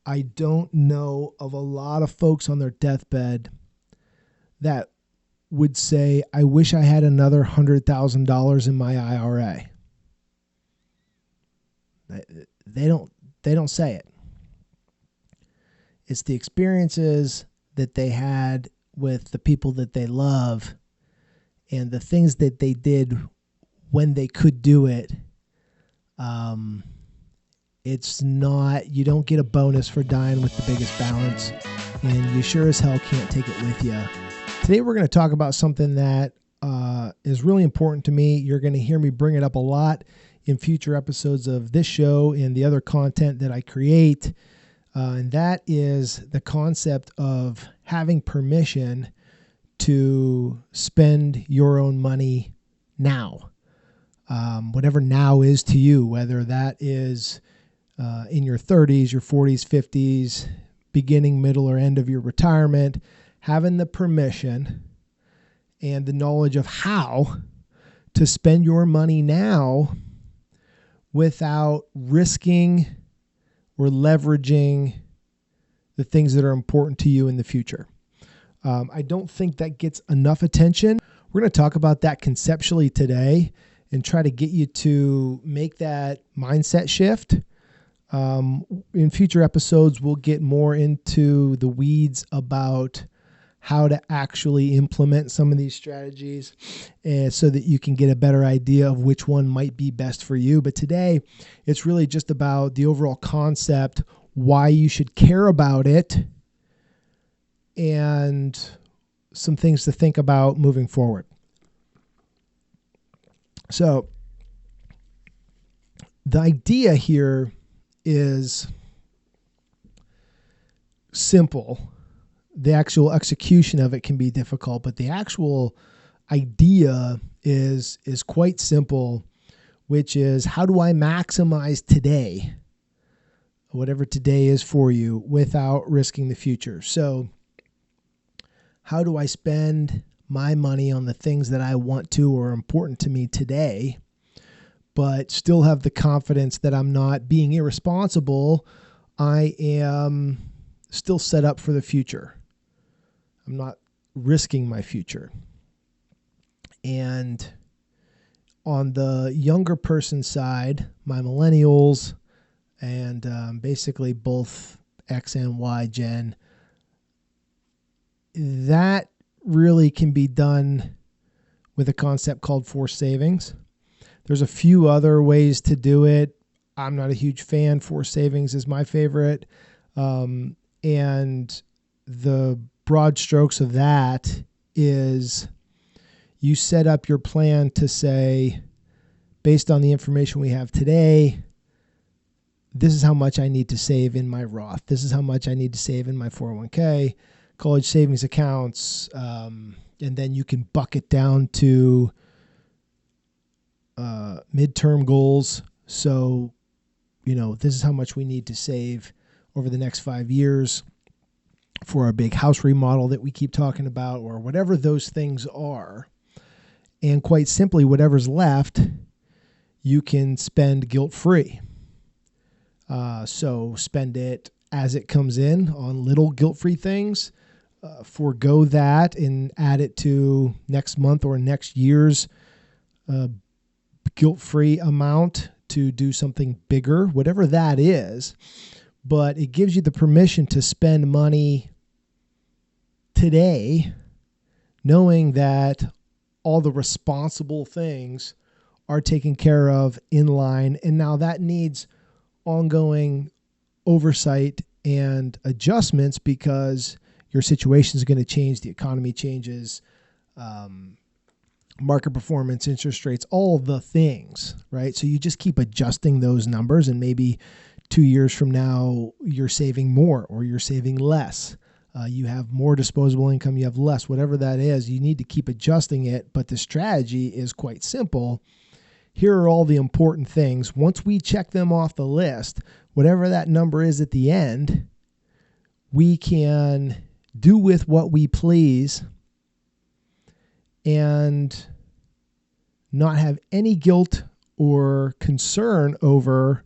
I don't know of a lot of folks on their deathbed that would say, I wish I had another $100,000 in my IRA. They don't they don't say it. It's the experiences that they had with the people that they love and the things that they did when they could do it. It's not, you don't get a bonus for dying with the biggest balance, and you sure as hell can't take it with you. Today we're going to talk about something that is really important to me. You're going to hear me bring it up a lot in future episodes of this show and the other content that I create. And that is the concept of having permission to spend your own money now. Whatever now is to you, whether that is in your 30s, your 40s, 50s, beginning, middle, or end of your retirement, having the permission and the knowledge of how to spend your money now without risking or leveraging the things that are important to you in the future. I don't think that gets enough attention. We're going to talk about that conceptually today and try to get you to make that mindset shift. In future episodes, we'll get more into the weeds about how to actually implement some of these strategies so that you can get a better idea of which one might be best for you. But today, it's really just about the overall concept, why you should care about it, and some things to think about moving forward. So the idea here is simple. The actual execution of it can be difficult, but the actual idea is quite simple, which is, how do I maximize today, whatever today is for you, without risking the future? So how do I spend my money on the things that I want to or are important to me today, but still have the confidence that I'm not being irresponsible? I am still set up for the future. I'm not risking my future. And on the younger person side, my millennials and basically both X and Y gen, that really can be done with a concept called forced savings. There's a few other ways to do it. I'm not a huge fan. Forced savings is my favorite. And the broad strokes of that is, you set up your plan to say, based on the information we have today, this is how much I need to save in my Roth. This is how much I need to save in my 401k, college savings accounts. And then you can bucket down to midterm goals. So, this is how much we need to save over the next 5 years for our big house remodel that we keep talking about, or whatever those things are. And quite simply, whatever's left, you can spend guilt-free. So spend it as it comes in on little guilt-free things. Forego that and add it to next month or next year's guilt-free amount to do something bigger, whatever that is. But it gives you the permission to spend money today, knowing that all the responsible things are taken care of in line. And now that needs ongoing oversight and adjustments because your situation is going to change. The economy changes, market performance, interest rates, all the things, right? So you just keep adjusting those numbers, and maybe 2 years from now, you're saving more or you're saving less. You have more disposable income, you have less, whatever that is, you need to keep adjusting it. But the strategy is quite simple. Here are all the important things. Once we check them off the list, whatever that number is at the end, we can do with what we please and not have any guilt or concern over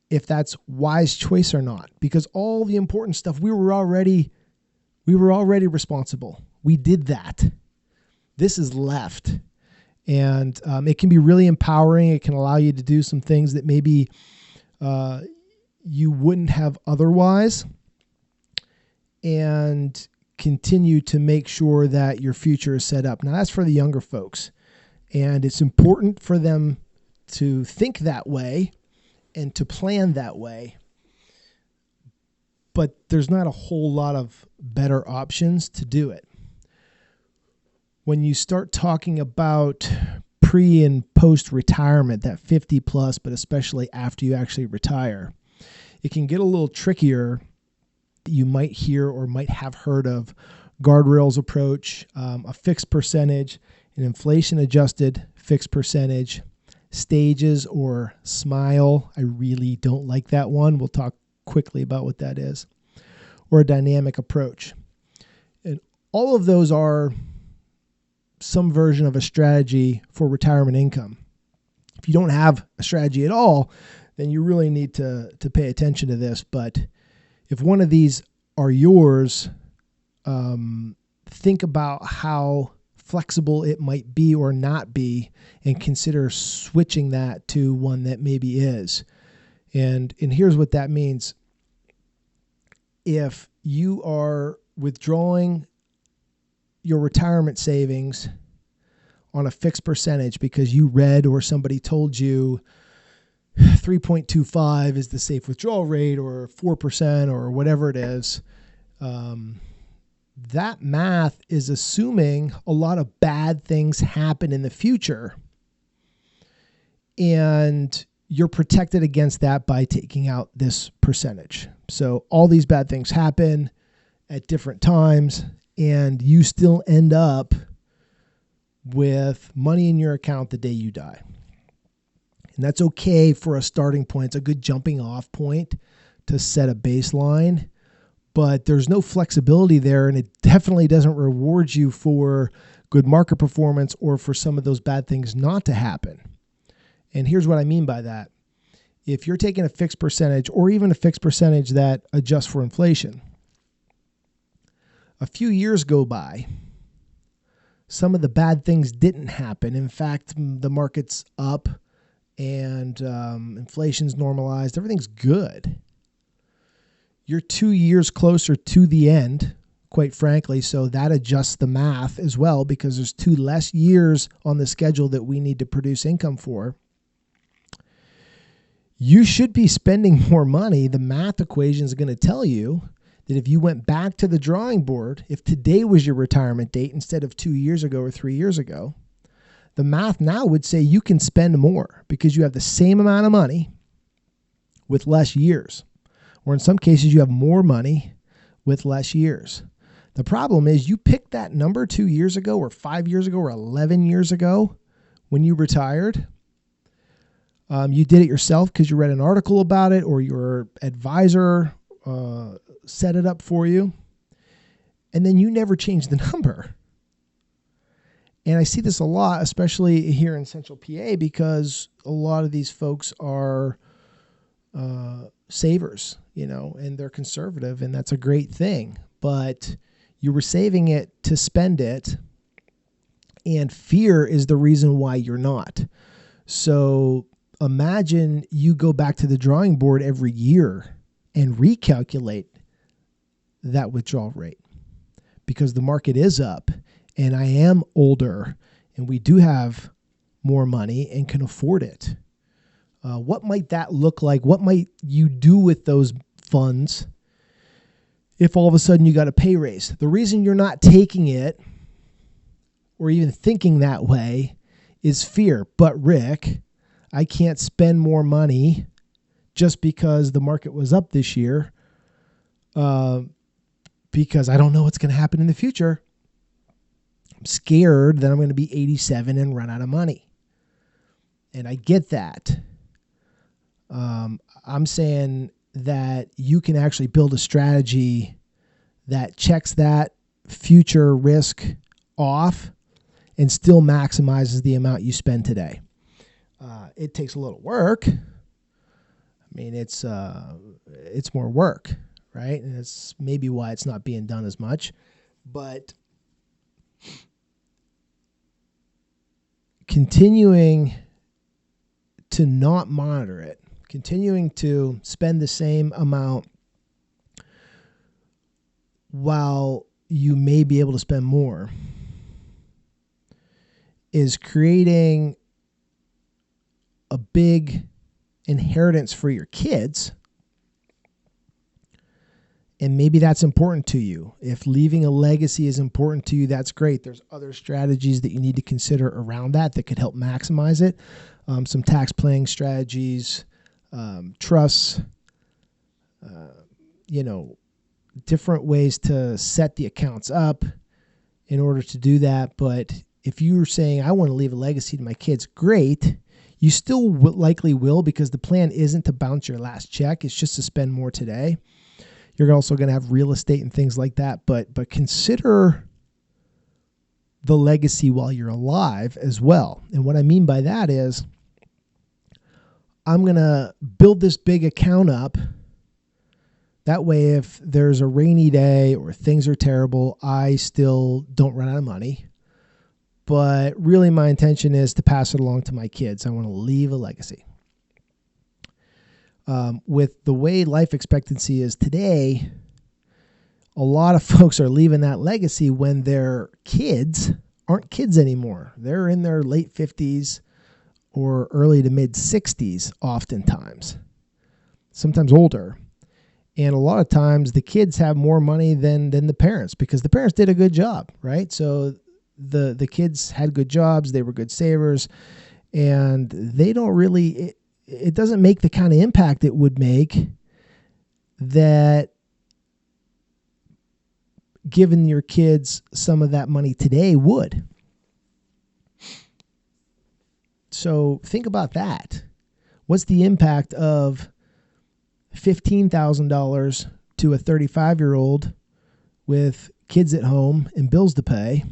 if that's wise choice or not, because all the important stuff we were already responsible. We did that. This is left. And it can be really empowering. It can allow you to do some things that maybe you wouldn't have otherwise, and continue to make sure that your future is set up. Now, that's for the younger folks. And it's important for them to think that way and to plan that way. But there's not a whole lot of better options to do it. When you start talking about pre and post retirement, that 50 plus, but especially after you actually retire, it can get a little trickier. You might hear or might have heard of guardrails approach, a fixed percentage, an inflation adjusted fixed percentage, stages or smile. I really don't like that one. We'll talk quickly about what that is, or a dynamic approach. And all of those are some version of a strategy for retirement income. If you don't have a strategy at all, then you really need to pay attention to this. But if one of these are yours, think about how flexible it might be or not be, and consider switching that to one that maybe is. And here's what that means. If you are withdrawing your retirement savings on a fixed percentage because you read or somebody told you 3.25 is the safe withdrawal rate, or 4%, or whatever it is, that math is assuming a lot of bad things happen in the future. And you're protected against that by taking out this percentage. So all these bad things happen at different times, and you still end up with money in your account the day you die. And that's okay for a starting point. It's a good jumping off point to set a baseline, but there's no flexibility there, and it definitely doesn't reward you for good market performance or for some of those bad things not to happen. And here's what I mean by that. If you're taking a fixed percentage, or even a fixed percentage that adjusts for inflation, a few years go by, some of the bad things didn't happen. In fact, the market's up and inflation's normalized. Everything's good. You're 2 years closer to the end, quite frankly, so that adjusts the math as well, because there's 2 less years on the schedule that we need to produce income for. You should be spending more money. The math equation is going to tell you that if you went back to the drawing board, if today was your retirement date instead of 2 years ago or 3 years ago, the math now would say you can spend more because you have the same amount of money with less years. Or in some cases, you have more money with less years. The problem is you picked that number 2 years ago or 5 years ago or 11 years ago when you retired. You did it yourself because you read an article about it, or your advisor set it up for you, and then you never changed the number. And I see this a lot, especially here in Central PA, because a lot of these folks are savers, and they're conservative, and that's a great thing. But you were saving it to spend it, and fear is the reason why you're not. So imagine you go back to the drawing board every year and recalculate that withdrawal rate, because the market is up and I am older and we do have more money and can afford it. What might that look like? What might you do with those funds if all of a sudden you got a pay raise? The reason you're not taking it or even thinking that way is fear. But Rick, I can't spend more money just because the market was up this year, because I don't know what's going to happen in the future. I'm scared that I'm going to be 87 and run out of money. And I get that. I'm saying that you can actually build a strategy that checks that future risk off and still maximizes the amount you spend today. It takes a little work. I mean, it's more work, right? And it's maybe why it's not being done as much. But continuing to not monitor it, continuing to spend the same amount while you may be able to spend more, is creating a big inheritance for your kids. And maybe that's important to you. If leaving a legacy is important to you, that's great. There's other strategies that you need to consider around that could help maximize it. Some tax planning strategies, trusts, different ways to set the accounts up in order to do that. But if you're saying, I want to leave a legacy to my kids, great. You still likely will, because the plan isn't to bounce your last check. It's just to spend more today. You're also going to have real estate and things like that. But consider the legacy while you're alive as well. And what I mean by that is, I'm going to build this big account up. That way, if there's a rainy day or things are terrible, I still don't run out of money. But really, my intention is to pass it along to my kids. I want to leave a legacy. With the way life expectancy is today, a lot of folks are leaving that legacy when their kids aren't kids anymore. They're in their late 50s or early to mid 60s oftentimes, sometimes older. And a lot of times the kids have more money than the parents, because the parents did a good job, right? So the kids had good jobs, they were good savers, and they don't really... It doesn't make the kind of impact it would make that giving your kids some of that money today would. So think about that. What's the impact of $15,000 to a 35-year-old with kids at home and bills to pay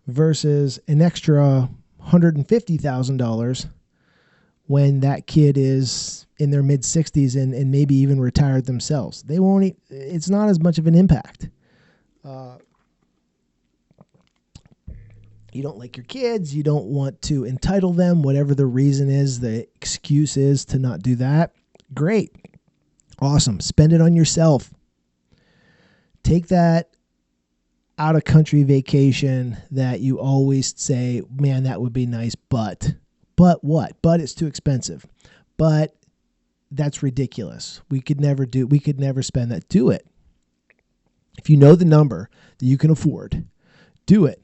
versus an extra $150,000 when that kid is in their mid 60s and maybe even retired themselves? They won't, it's not as much of an impact. You don't like your kids. You don't want to entitle them, whatever the reason is, the excuse is to not do that. Great. Awesome. Spend it on yourself. Take that out of country vacation that you always say, man, that would be nice, but what? But it's too expensive. But that's ridiculous. We could never spend that. Do it. If you know the number that you can afford, do it.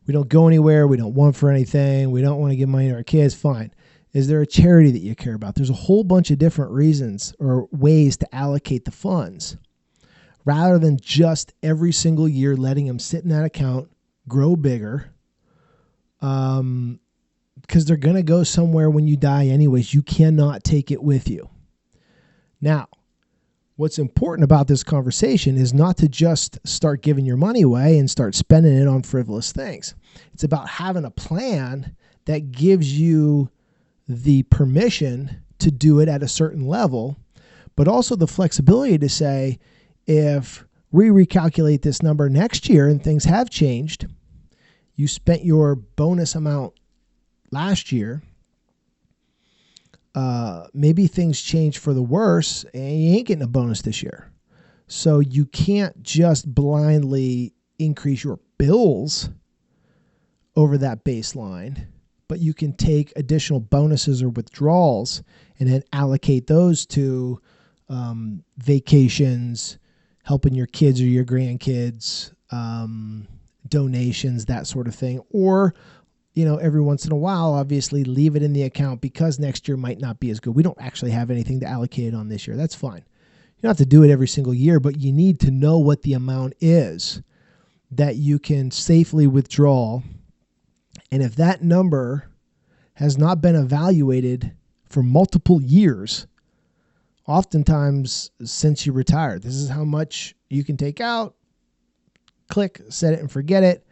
We don't go anywhere. We don't want for anything. We don't want to give money to our kids. Fine. Is there a charity that you care about? There's a whole bunch of different reasons or ways to allocate the funds, rather than just every single year letting them sit in that account, grow bigger, because they're going to go somewhere when you die anyways. You cannot take it with you. Now, what's important about this conversation is not to just start giving your money away and start spending it on frivolous things. It's about having a plan that gives you the permission to do it at a certain level, but also the flexibility to say, if we recalculate this number next year and things have changed, you spent your bonus amount last year, maybe things change for the worse and you ain't getting a bonus this year. So you can't just blindly increase your bills over that baseline, but you can take additional bonuses or withdrawals and then allocate those to vacations, helping your kids or your grandkids, donations, that sort of thing. Or, every once in a while, obviously leave it in the account because next year might not be as good. We don't actually have anything to allocate on this year. That's fine. You don't have to do it every single year, but you need to know what the amount is that you can safely withdraw. And if that number has not been evaluated for multiple years, oftentimes since you retired, this is how much you can take out, click, set it and forget it.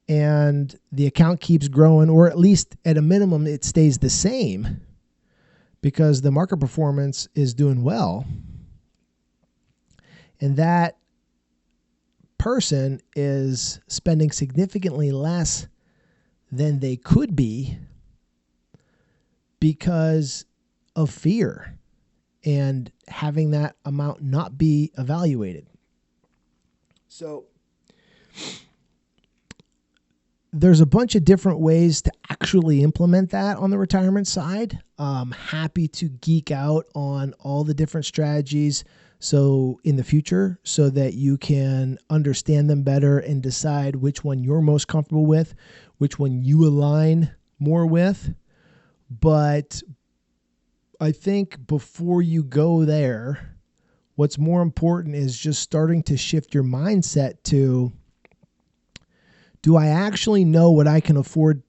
And the account keeps growing, or at least at a minimum, it stays the same. because the market performance is doing well, and that person is spending significantly less than they could be because of fear and having that amount not be evaluated. So there's a bunch of different ways to actually implement that on the retirement side. I'm happy to geek out on all the different strategies so in the future, so that you can understand them better and decide which one you're most comfortable with, which one you align more with. But I think before you go there, what's more important is just starting to shift your mindset to, do I actually know what I can afford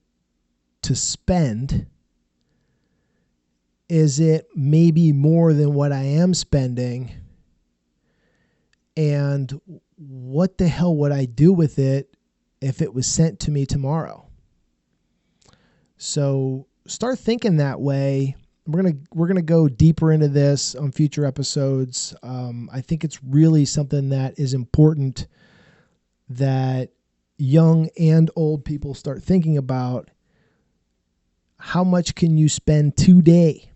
to spend? Is it maybe more than what I am spending? And what the hell would I do with it if it was sent to me tomorrow? So start thinking that way. We're gonna go deeper into this on future episodes. I think it's really something that is important that young and old people start thinking about. How much can you spend today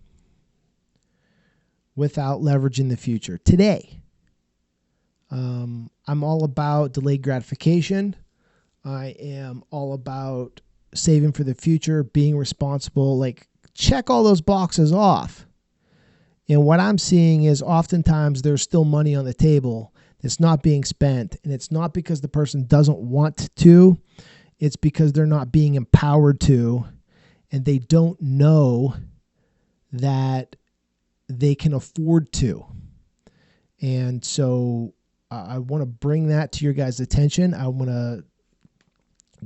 without leveraging the future? Today. I'm all about delayed gratification. I am all about saving for the future, being responsible, like check all those boxes off. And what I'm seeing is oftentimes there's still money on the table that's not being spent. And it's not because the person doesn't want to, it's because they're not being empowered to, and they don't know that they can afford to. And so I want to bring that to your guys' attention. I want to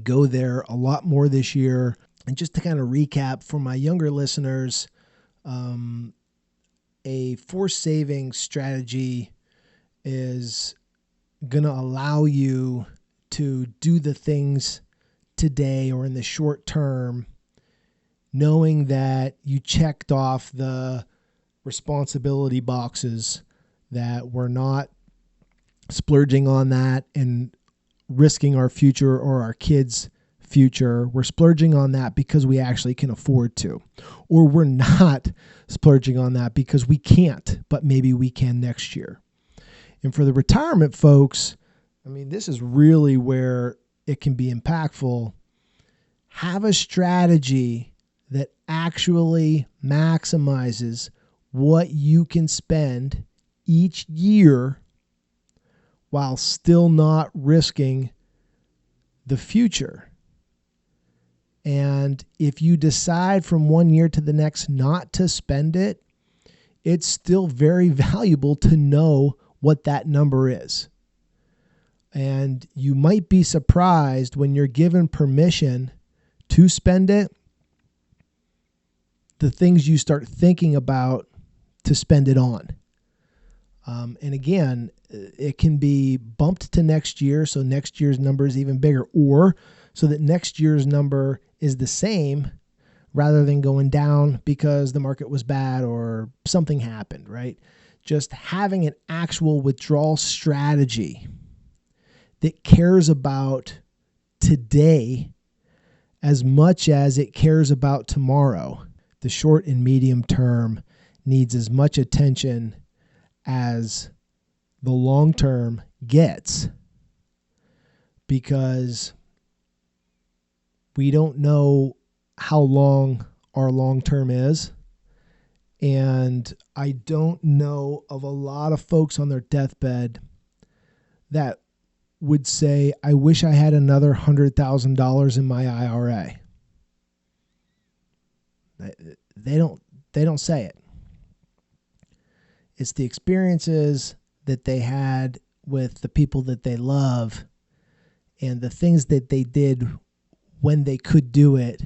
go there a lot more this year. And just to kind of recap for my younger listeners, a forced savings strategy is going to allow you to do the things today or in the short term, knowing that you checked off the responsibility boxes, that we're not splurging on that and risking our future or our kids' future. We're splurging on that because we actually can afford to, or we're not splurging on that because we can't, but maybe we can next year. And for the retirement folks, I mean, this is really where it can be impactful. Have a strategy that actually maximizes what you can spend each year while still not risking the future. And if you decide from one year to the next not to spend it, it's still very valuable to know what that number is. And you might be surprised when you're given permission to spend it, the things you start thinking about to spend it on. And again, it can be bumped to next year, so next year's number is even bigger, or so that next year's number is the same rather than going down because the market was bad or something happened, right? Just having an actual withdrawal strategy that cares about today as much as it cares about tomorrow. The short and medium term needs as much attention as the long term gets, because we don't know how long our long term is. And I don't know of a lot of folks on their deathbed that would say, I wish I had another $100,000 in my IRA. They don't say it. It's the experiences that they had with the people that they love and the things that they did when they could do it.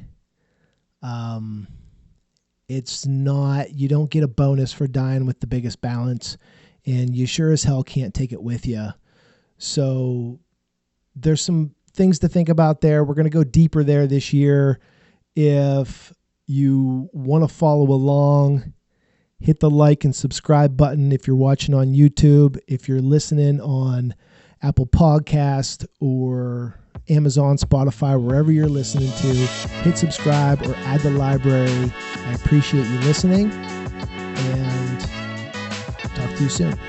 It's not, you don't get a bonus for dying with the biggest balance, and you sure as hell can't take it with you. So there's some things to think about there. We're going to go deeper there this year. If you want to follow along Hit the like and subscribe button if you're watching on YouTube. If you're listening on Apple Podcast or Amazon, Spotify, wherever you're listening to, hit subscribe or add the library. I appreciate you listening, and talk to you soon.